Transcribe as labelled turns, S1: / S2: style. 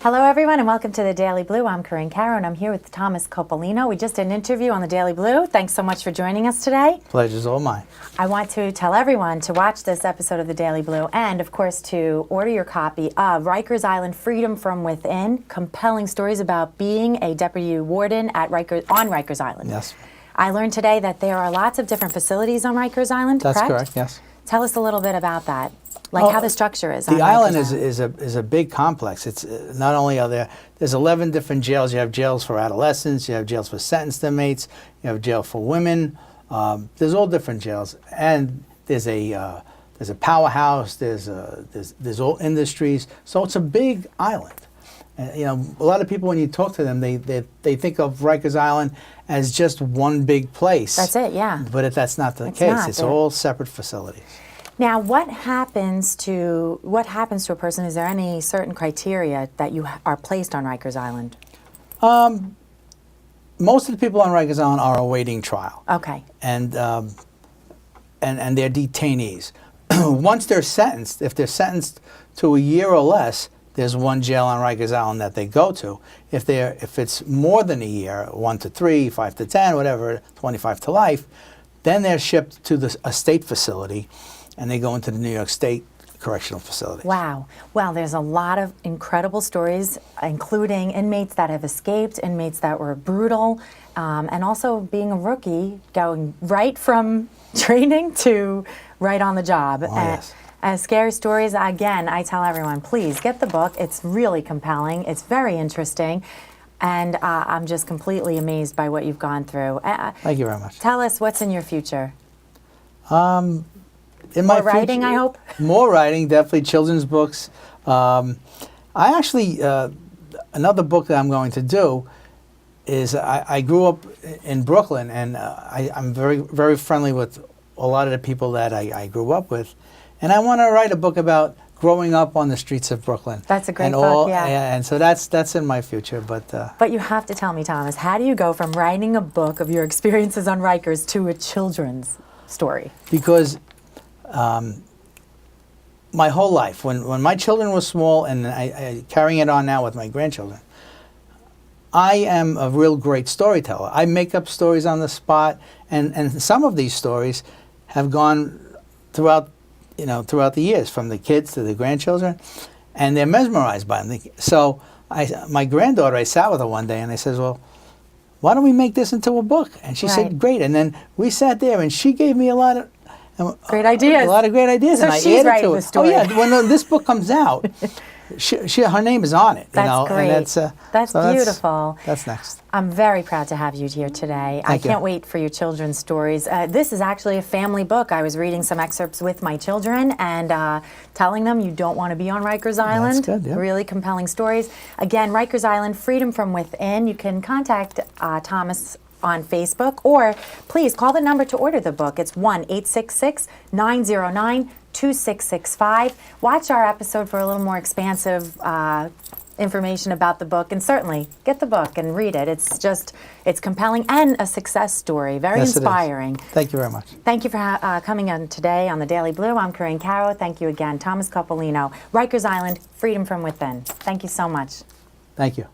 S1: Hello everyone and welcome to the Daily Blue. I'm Corinne Caro and I'm here with Thomas Cappolino. We just did an interview on the Daily Blue. Thanks so much for joining us today.
S2: Pleasure's all mine.
S1: I want to tell everyone to watch this episode of the Daily Blue and of course to order your copy of Rikers Island, Freedom from Within, compelling stories about being a Deputy Warden at Rikers Island.
S2: Yes.
S1: I learned today that there are lots of different facilities on Rikers Island,
S2: That's
S1: correct?
S2: yes.
S1: Tell us a little bit about that, like how the structure is.
S2: The island is a big complex. It's not only are there's 11 different jails. You have jails for adolescents, you have jails for sentenced inmates, you have jail for women. There's all different jails, and there's a powerhouse. There's all industries. So it's a big island. And, you know, a lot of people when you talk to them, they think of Rikers Island as just one big place.
S1: That's it, yeah.
S2: But that's not the case. It's all separate facilities.
S1: Now, what happens to a person? Is there any certain criteria that you are placed on Rikers Island?
S2: Most of the people on Rikers Island are awaiting trial.
S1: Okay.
S2: And they're detainees. Once they're sentenced, if they're sentenced to a year or less, there's one jail on Rikers Island that they go to. If it's more than a year, 1 to 3, 5 to 10, whatever, 25 to life, then they're shipped to a state facility, and they go into the New York State Correctional Facility.
S1: Wow. Well, there's a lot of incredible stories, including inmates that have escaped, inmates that were brutal, and also being a rookie, going right from training to right on the job.
S2: Oh, yes.
S1: Scary stories, again, I tell everyone, please get the book. It's really compelling. It's very interesting. And I'm just completely amazed by what you've gone through.
S2: Thank you very much.
S1: Tell us what's in your future.
S2: More
S1: writing, I hope?
S2: More writing, definitely children's books. I actually, another book that I'm going to do is I grew up in Brooklyn, and I'm very, very friendly with a lot of the people that I grew up with. And I want to write a book about growing up on the streets of Brooklyn.
S1: That's a great book, yeah.
S2: And so that's in my future.
S1: But you have to tell me, Thomas, how do you go from writing a book of your experiences on Rikers to a children's story?
S2: Because my whole life, when my children were small, and I carrying it on now with my grandchildren, I am a real great storyteller. I make up stories on the spot, and some of these stories have gone throughout the years, from the kids to the grandchildren, and they're mesmerized by them. So my granddaughter, I sat with her one day, and I said, well, why don't we make this into a book? And she said, great. And then we sat there, and she gave me a lot of
S1: great ideas.
S2: A lot of great ideas,
S1: so
S2: and I
S1: she's
S2: added to it.
S1: The story.
S2: Oh yeah, when this book comes out, her name is on it.
S1: That's great.
S2: And
S1: that's beautiful.
S2: That's next.
S1: I'm very proud to have you here today. I can't wait for your children's stories. This is actually a family book. I was reading some excerpts with my children and telling them you don't want to be on Rikers Island.
S2: That's good, yeah.
S1: Really compelling stories. Again, Rikers Island, Freedom from Within. You can contact Thomas on Facebook, or please call the number to order the book. It's 1-866-909-2665. Watch our episode for a little more expansive information about the book, and certainly get the book and read it. It's compelling and a success story. Very inspiring.
S2: Thank you very much.
S1: Thank you for coming on today on the Daily Blue. I'm Corinne Caro. Thank you again. Thomas Cappolino, Rikers Island, Freedom from Within. Thank you so much.
S2: Thank you.